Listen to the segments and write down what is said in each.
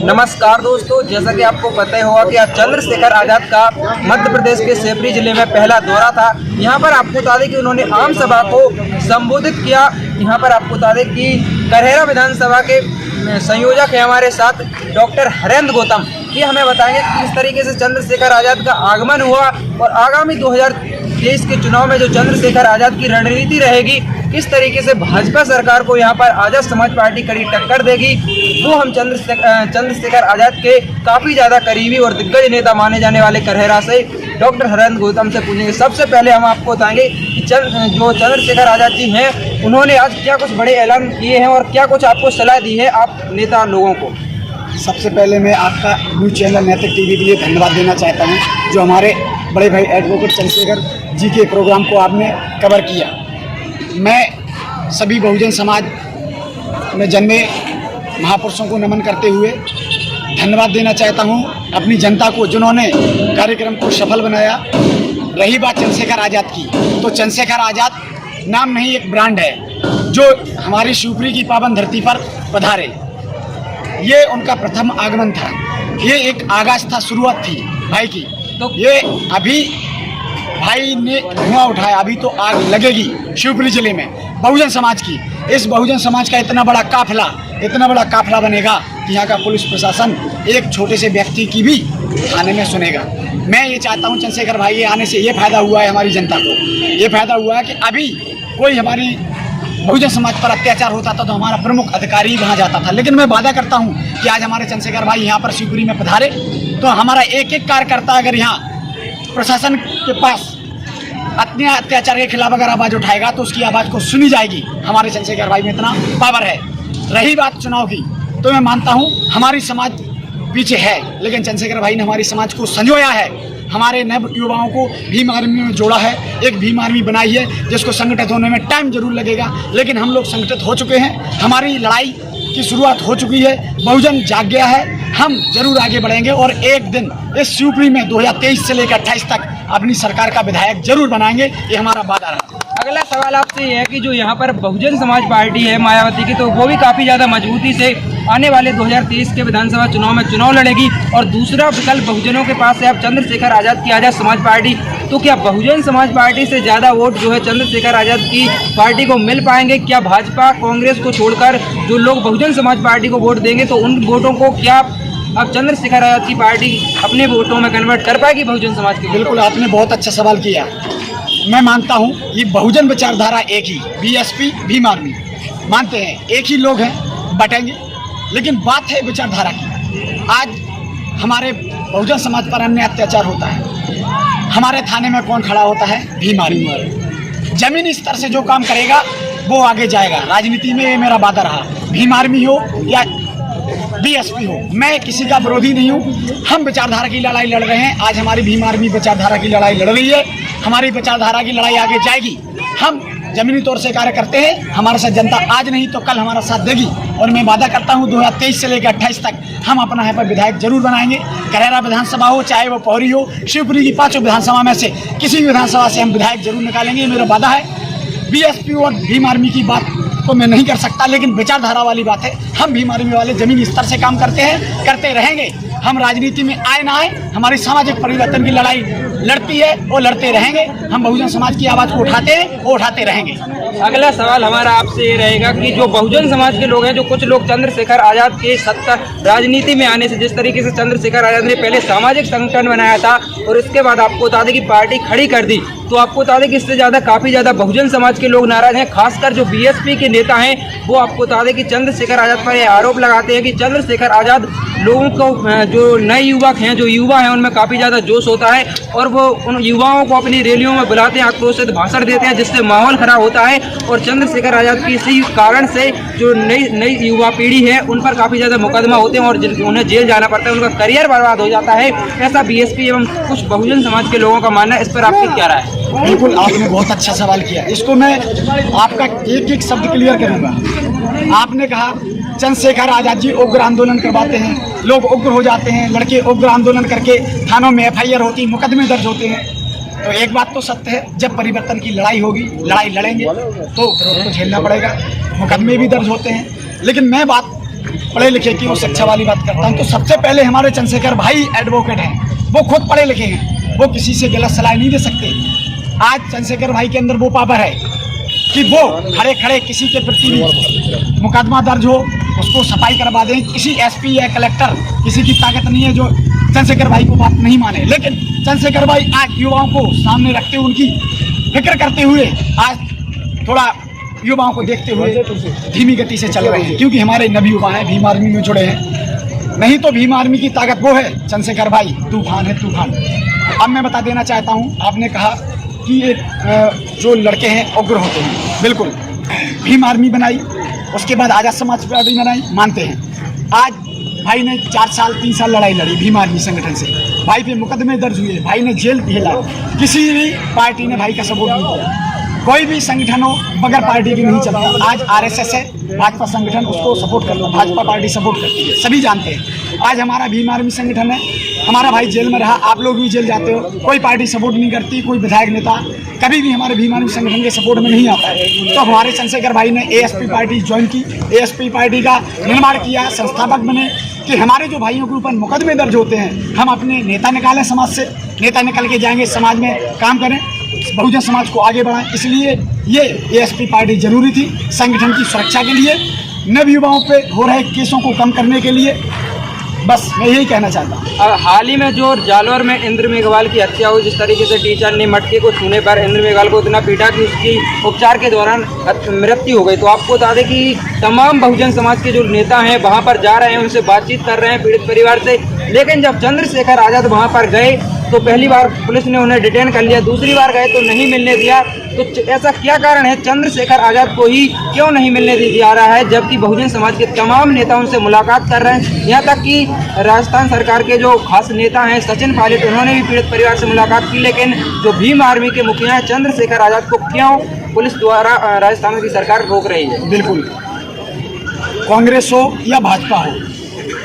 नमस्कार दोस्तों, जैसा कि आपको पता ही होगा कि आज चंद्रशेखर आजाद का मध्य प्रदेश के सेपरी जिले में पहला दौरा था। यहाँ पर आपको बता दें कि उन्होंने आम सभा को संबोधित किया। यहाँ पर आपको बता दें कि करहरा विधानसभा के संयोजक है हमारे साथ डॉक्टर हरेंद्र गौतम, ये हमें बताएंगे कि किस तरीके से चंद्रशेखर आजाद का आगमन हुआ और आगामी 2023 के चुनाव में जो चंद्रशेखर आजाद की रणनीति रहेगी, किस तरीके से भाजपा सरकार को यहाँ पर आजाद समाज पार्टी कड़ी टक्कर देगी, वो हम चंद्रशेखर आजाद के काफ़ी ज़्यादा करीबी और दिग्गज नेता माने जाने वाले करहरा से डॉक्टर हरेंद्र गौतम से पूछेंगे। सबसे पहले हम आपको बताएंगे कि जो चंद्रशेखर आजाद जी हैं, उन्होंने आज क्या कुछ बड़े ऐलान किए हैं और क्या कुछ आपको सलाह दी है आप नेता लोगों को। सबसे पहले मैं आपका न्यूज़ चैनल नैतिक टीवी के लिए धन्यवाद देना चाहता हूं, जो हमारे बड़े भाई एडवोकेट चंद्रशेखर जी के प्रोग्राम को आपने कवर किया। मैं सभी बहुजन समाज में जन्मे महापुरुषों को नमन करते हुए धन्यवाद देना चाहता हूं अपनी जनता को, जिन्होंने कार्यक्रम को सफल बनाया। रही बात चंद्रशेखर आज़ाद की, तो चंद्रशेखर आज़ाद नाम नहीं, एक ब्रांड है जो हमारी शिवपुरी की पावन धरती पर पधारे। ये उनका प्रथम आगमन था, ये एक आगाज था, शुरुआत थी भाई की। तो ये अभी भाई ने धुआं उठाया, अभी तो आग लगेगी शिवपुरी जिले में बहुजन समाज की। इस बहुजन समाज का इतना बड़ा काफिला बनेगा कि यहाँ का पुलिस प्रशासन एक छोटे से व्यक्ति की भी थाने में सुनेगा। मैं ये चाहता हूँ चंद्रशेखर भाई के आने से ये फायदा हुआ है हमारी जनता को, ये फायदा हुआ है कि अभी कोई हमारी बहुजन समाज पर अत्याचार होता था तो हमारा प्रमुख अधिकारी वहाँ जाता था, लेकिन मैं वादा करता हूँ कि आज हमारे चंद्रशेखर भाई यहाँ पर शिवपुरी में पधारे तो हमारा एक एक कार्यकर्ता अगर यहाँ प्रशासन के पास अपने अत्याचार के खिलाफ अगर आवाज़ उठाएगा तो उसकी आवाज़ को सुनी जाएगी। हमारे चंद्रशेखर भाई में इतना पावर है। रही बात चुनाव की, तो मैं मानता हूँ हमारी समाज पीछे है, लेकिन चंद्रशेखर भाई ने हमारी समाज को संजोया है, हमारे नव युवाओं को भीम आर्मी में जोड़ा है, एक भीम आर्मी बनाई है जिसको संगठित होने में टाइम जरूर लगेगा, लेकिन हम लोग संगठित हो चुके हैं। हमारी लड़ाई की शुरुआत हो चुकी है, बहुजन जाग गया है, हम जरूर आगे बढ़ेंगे और एक दिन इस शिवपुरी में 2023 से लेकर 28 तक अपनी सरकार का विधायक जरूर बनाएंगे, ये हमारा वादा है। अगला सवाल आपसे ये है कि जो यहाँ पर बहुजन समाज पार्टी है मायावती की, तो वो भी काफ़ी ज़्यादा मजबूती से आने वाले 2023 के विधानसभा चुनाव में चुनाव लड़ेगी और दूसरा विकल्प बहुजनों के पास है अब चंद्रशेखर आज़ाद की आज़ाद समाज पार्टी। तो क्या बहुजन समाज पार्टी से ज़्यादा वोट जो है चंद्रशेखर आज़ाद की पार्टी को मिल पाएंगे? क्या भाजपा कांग्रेस को छोड़कर जो लोग बहुजन समाज पार्टी को वोट देंगे तो उन वोटों को क्या अब चंद्रशेखर आज़ाद की पार्टी अपने वोटों में कन्वर्ट कर पाएगी बहुजन समाज के? बिल्कुल, आपने बहुत अच्छा सवाल किया। मैं मानता हूँ ये बहुजन विचारधारा एक ही, बीएसपी भीम आर्मी मानते हैं, एक ही लोग हैं, बटेंगे, लेकिन बात है विचारधारा की। आज हमारे बहुजन समाज पर अन्य अत्याचार होता है, हमारे थाने में कौन खड़ा होता है? भीम आर्मी। जमीनी स्तर से जो काम करेगा वो आगे जाएगा। राजनीति में ये मेरा वादा रहा, भीम आर्मी हो या बीएसपी हो, मैं किसी का विरोधी नहीं हूँ। हम विचारधारा की लड़ाई लड़ रहे हैं, आज हमारी भीम आर्मी विचारधारा की लड़ाई लड़ रही है, हमारी विचारधारा की लड़ाई आगे जाएगी। हम जमीनी तौर से कार्य करते हैं, हमारे साथ जनता आज नहीं तो कल हमारा साथ देगी और मैं वादा करता हूं 2023 से लेकर 28 तक हम अपना यहाँ पर विधायक जरूर बनाएंगे। करहरा विधानसभा हो, चाहे वो पौरी हो, शिवपुरी की 5 विधानसभा में से किसी भी विधानसभा से हम विधायक जरूर निकालेंगे, ये मेरा वादा है। बीएसपी और भीम आर्मी की बात तो मैं नहीं कर सकता, लेकिन विचारधारा वाली बात है, हम भीम आर्मी वाले जमीनी स्तर से काम करते हैं, करते रहेंगे। हम राजनीति में आए ना आए, हमारी सामाजिक परिवर्तन की लड़ाई लड़ती है और लड़ते रहेंगे। हम बहुजन समाज की आवाज़ को उठाते हैं और उठाते रहेंगे। अगला सवाल हमारा आपसे ये रहेगा कि जो बहुजन समाज के लोग हैं, जो कुछ लोग चंद्रशेखर आज़ाद के सत्ता राजनीति में आने से, जिस तरीके से चंद्रशेखर आज़ाद ने पहले सामाजिक संगठन बनाया था और इसके बाद आपको बता दें कि पार्टी खड़ी कर दी, तो आपको बता दें कि इससे ज़्यादा काफ़ी ज़्यादा बहुजन समाज के लोग नाराज हैं। खासकर जो बीएसपी के नेता हैं वो आपको बता दें कि चंद्रशेखर आज़ाद पर यह आरोप लगाते हैं कि चंद्रशेखर आज़ाद लोगों को, जो नए युवक हैं, जो युवा हैं, उनमें काफ़ी ज़्यादा जोश होता है और वो उन युवाओं को अपनी रैलियों में बुलाते हैं, आक्रोशित भाषण देते हैं, जिससे माहौल खराब होता है और चंद्रशेखर आज़ाद की इसी कारण से जो नई युवा पीढ़ी है उन पर काफ़ी ज़्यादा मुकदमा होते हैं और उन्हें जेल जाना पड़ता है, उनका करियर बर्बाद हो जाता है। ऐसा बीएसपी एवं कुछ बहुजन समाज के लोगों का मानना है, इस पर आपकी क्या राय है? बिल्कुल, आपने बहुत अच्छा सवाल किया, इसको मैं आपका एक एक शब्द क्लियर करूँगा। आपने कहा चंद्रशेखर आज़ाद जी उग्र आंदोलन करवाते हैं, लोग उग्र हो जाते हैं, लड़के उग्र आंदोलन करके थानों में एफआईआर होती, मुकदमे दर्ज होते हैं। तो एक बात तो सत्य है, जब परिवर्तन की लड़ाई होगी, लड़ाई लड़ेंगे तो विरोध को झेलना पड़ेगा, मुकदमे भी दर्ज होते हैं। लेकिन मैं बात पढ़े लिखे की और शिक्षा वाली बात करता हूँ तो सबसे पहले हमारे चंद्रशेखर भाई एडवोकेट हैं, वो खुद पढ़े लिखे हैं, वो किसी से गलत सलाह नहीं दे सकते। आज चंद्रशेखर भाई के अंदर वो पावर है कि वो खड़े खड़े किसी के प्रति भी मुकदमा दर्ज हो उसको सफाई करवा दें। किसी एसपी या कलेक्टर किसी की ताकत नहीं है जो चंद्रशेखर भाई को बात नहीं माने, लेकिन चंद्रशेखर भाई आज युवाओं को सामने रखते हुए उनकी फिक्र करते हुए आज थोड़ा युवाओं को देखते हुए धीमी गति से चल रहे हैं, क्योंकि हमारे नवी युवा हैं, भीम आर्मी में जुड़े हैं। नहीं तो भीम आर्मी की ताकत वो है, चंद्रशेखर भाई तूफान है तूफान। अब मैं बता देना चाहता हूँ, आपने कहा कि ये जो लड़के हैं उग्र होते हैं, बिल्कुल भीम आर्मी बनाई, उसके बाद आज़ाद समाज पार्टी बनाई, मानते हैं। आज भाई ने 4 साल 3 साल लड़ाई लड़ी भीम आर्मी संगठन से, भाई पे मुकदमे दर्ज हुए, भाई ने जेल झेला, किसी भी पार्टी ने भाई का सपोर्ट नहीं किया। कोई भी संगठन हो बगैर पार्टी के नहीं चलता। आज आरएसएस है, भाजपा संगठन उसको सपोर्ट करता है, भाजपा पार्टी सपोर्ट करती है, सभी जानते हैं। आज हमारा भीम आर्मी संगठन है, हमारा भाई जेल में रहा, आप लोग भी जेल जाते हो, कोई पार्टी सपोर्ट नहीं करती, कोई विधायक नेता कभी भी हमारे भीम आर्मी संगठन के सपोर्ट में नहीं आता है। तो हमारे चंद्रशेखर भाई ने एएसपी पार्टी ज्वाइन की, एएसपी पार्टी का निर्माण किया, संस्थापक बने कि हमारे जो भाइयों के ऊपर मुकदमे दर्ज होते हैं, हम अपने नेता निकालें समाज से, नेता निकल के जाएंगे समाज में काम करें, बहुजन समाज को आगे बढ़ाएं। इसलिए ये एएसपी पार्टी जरूरी थी संगठन की सुरक्षा के लिए, नव युवाओं पे हो रहे केसों को कम करने के लिए। बस मैं यही कहना चाहता हूँ। हाल ही में जो जालौर में इंद्र मेघवाल की हत्या हुई, जिस तरीके से टीचर ने मटके को छूने पर इंद्र मेघवाल को इतना पीटा कि उसकी उपचार के दौरान मृत्यु हो गई, तो आपको बता दें कि तमाम बहुजन समाज के जो नेता हैं वहाँ पर जा रहे हैं, उनसे बातचीत कर रहे हैं पीड़ित परिवार से। लेकिन जब चंद्रशेखर आज़ाद वहाँ पर गए तो पहली बार पुलिस ने उन्हें डिटेन कर लिया, दूसरी बार गए तो नहीं मिलने दिया। तो ऐसा क्या कारण है, चंद्रशेखर आज़ाद को ही क्यों नहीं मिलने दिया रहा है, जबकि बहुजन समाज के तमाम नेता उनसे मुलाकात कर रहे हैं। यहाँ तक कि राजस्थान सरकार के जो खास नेता हैं सचिन पायलट, उन्होंने भी पीड़ित परिवार से मुलाकात की। लेकिन जो भीम आर्मी के मुखिया हैं चंद्रशेखर आज़ाद को क्यों पुलिस द्वारा राजस्थान की सरकार रोक रही है? बिल्कुल, कांग्रेस हो या भाजपा हो,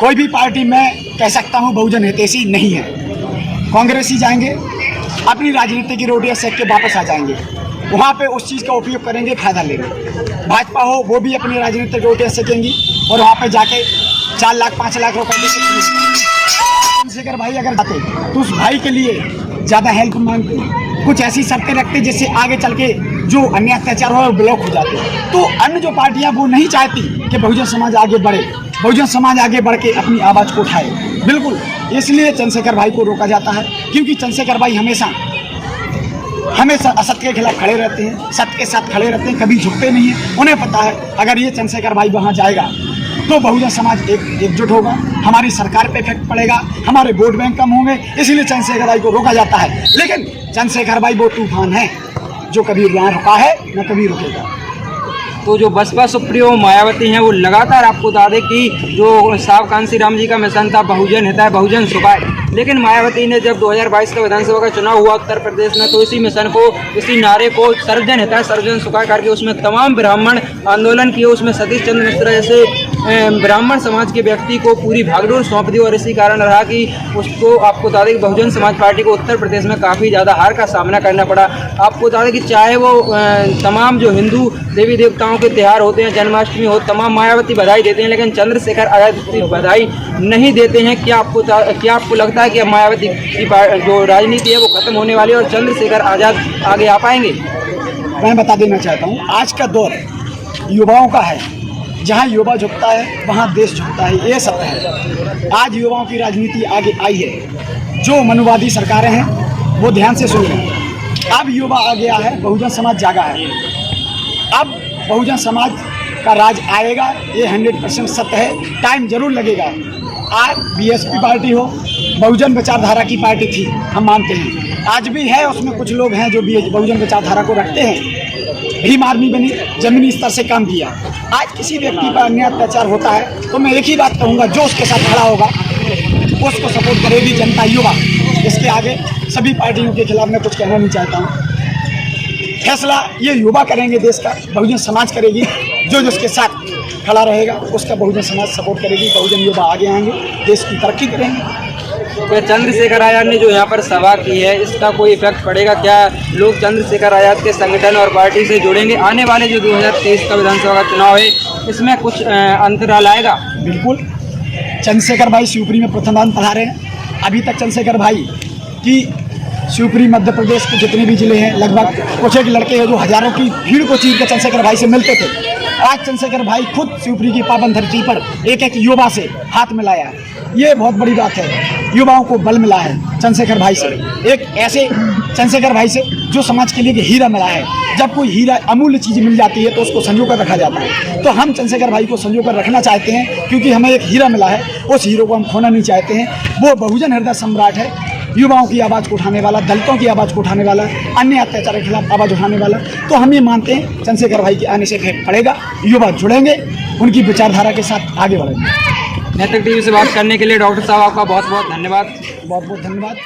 कोई भी पार्टी मैं कह सकता हूँ बहुजन हितैषी नहीं है। कांग्रेसी जाएंगे, अपनी राजनीति की रोटियां सेक के वापस आ जाएंगे, वहाँ पे उस चीज़ का उपयोग करेंगे, फायदा लेंगे। भाजपा हो वो भी अपनी राजनीतिक रोटियां सेकेंगी और वहाँ पे जाके 4 लाख 5 लाख रुपए दे सकते। चंद्रशेखर भाई अगर जाते तो उस भाई के लिए ज़्यादा हेल्प मांगते, कुछ ऐसी शर्तें रखते जिससे आगे चल के जो अन्य अत्याचार हो ब्लॉक हो जाते। तो अन्य जो पार्टियाँ वो नहीं चाहती कि बहुजन समाज आगे बढ़े, बहुजन समाज आगे बढ़ के अपनी आवाज़ को उठाए। बिल्कुल, इसलिए चंद्रशेखर भाई को रोका जाता है, क्योंकि चंद्रशेखर भाई हमेशा असत्य के खिलाफ खड़े रहते हैं, सत्य के साथ खड़े रहते हैं, कभी झुकते नहीं हैं। उन्हें पता है अगर ये चंद्रशेखर भाई वहाँ जाएगा तो बहुजन समाज एकजुट होगा, हमारी सरकार पे इफेक्ट पड़ेगा, हमारे वोट बैंक कम होंगे, इसलिए चंद्रशेखर भाई को रोका जाता है। लेकिन चंद्रशेखर भाई वो तूफान है जो कभी ना रुका है न कभी रुकेगा। तो जो बसपा सुप्रीमो मायावती हैं वो लगातार आपको बता दें कि जो साहब कांसी राम जी का मिशन था बहुजन हिताय बहुजन सुखाय, लेकिन मायावती ने जब 2022 का विधानसभा का चुनाव हुआ उत्तर प्रदेश में तो इसी मिशन को, इसी नारे को सर्वजन हिताय सर्वजन सुखाय करके उसमें तमाम ब्राह्मण आंदोलन किए, उसमें सतीश चंद्र मिश्रा जैसे ब्राह्मण समाज के व्यक्ति को पूरी भागदौड़ सौंप दी और इसी कारण रहा कि उसको आपको बता दें कि बहुजन समाज पार्टी को उत्तर प्रदेश में काफ़ी ज़्यादा हार का सामना करना पड़ा। आपको बता दें कि चाहे वो तमाम जो हिंदू देवी देवताओं के त्यौहार होते हैं, जन्माष्टमी हो, तमाम मायावती बधाई देते हैं, लेकिन चंद्रशेखर आज़ाद बधाई नहीं देते हैं। क्या आपको लगता है कि अब मायावती की जो राजनीति है वो खत्म होने वाली है और चंद्रशेखर आज़ाद आगे आ पाएंगे? मैं बता देना चाहता हूँ, आज का दौर युवाओं का है, जहाँ युवा झुकता है वहाँ देश झुकता है, ये सत्य है। आज युवाओं की राजनीति आगे आई है, जो मनुवादी सरकारें हैं वो ध्यान से सुनिए। अब युवा आ गया है, बहुजन समाज जागा है, अब बहुजन समाज का राज आएगा, ये 100% सत्य है। टाइम जरूर लगेगा। आज बीएसपी पार्टी हो, बहुजन विचारधारा की पार्टी थी, हम मानते हैं, आज भी है, उसमें कुछ लोग हैं जो बहुजन विचारधारा को रखते हैं। भीम आर्मी बनी, जमीनी स्तर से काम किया। आज किसी व्यक्ति पर अन्याय अत्याचार होता है तो मैं एक ही बात कहूँगा, जो उसके साथ खड़ा होगा उसको सपोर्ट करेगी जनता, युवा। इसके आगे सभी पार्टियों के खिलाफ मैं कुछ कहना नहीं चाहता हूँ। फैसला ये युवा करेंगे, देश का बहुजन समाज करेगी, जो जिसके साथ खड़ा रहेगा उसका बहुजन समाज सपोर्ट करेगी, बहुजन युवा आगे आएंगे, देश की तरक्की करेंगे। क्या चंद्रशेखर आज़ाद ने जो यहाँ पर सभा की है इसका कोई इफेक्ट पड़ेगा? क्या लोग चंद्रशेखर आज़ाद के संगठन और पार्टी से जुड़ेंगे? आने वाले जो 2023 का विधानसभा का चुनाव है इसमें कुछ अंतराल आएगा? बिल्कुल। चंद्रशेखर भाई शिवपुरी में प्रथम स्थान पधारे हैं। अभी तक चंद्रशेखर भाई की शिवपुरी मध्य प्रदेश के जितने भी जिले हैं, लगभग कुछ एक लड़के हैं जो हजारों की भीड़ को चीर कर चंद्रशेखर भाई से मिलते थे। आज चंद्रशेखर भाई खुद शिवपुरी की पावन धरती पर एक एक युवा से हाथ मिलाया। ये बहुत बड़ी बात है, युवाओं को बल मिला है चंद्रशेखर भाई से, एक ऐसे चंद्रशेखर भाई से जो समाज के लिए एक हीरा मिला है। जब कोई हीरा अमूल्य चीज़ मिल जाती है तो उसको संजो कर रखा जाता है, तो हम चंद्रशेखर भाई को संजो कर रखना चाहते हैं, क्योंकि हमें एक हीरा मिला है, उस हीरो को हम खोना नहीं चाहते हैं। वो बहुजन हृदय सम्राट है, युवाओं की आवाज़ को उठाने वाला, दलितों की आवाज़ को उठाने वाला, अन्य अत्याचार के खिलाफ आवाज़ उठाने वाला। तो हम ये मानते हैं चंद्रशेखर भाई के आने से इफेक्ट पड़ेगा, युवा जुड़ेंगे, उनकी विचारधारा के साथ आगे बढ़ेंगे। नैतिक टीवी से बात करने के लिए डॉक्टर साहब आपका बहुत बहुत धन्यवाद। बहुत बहुत धन्यवाद।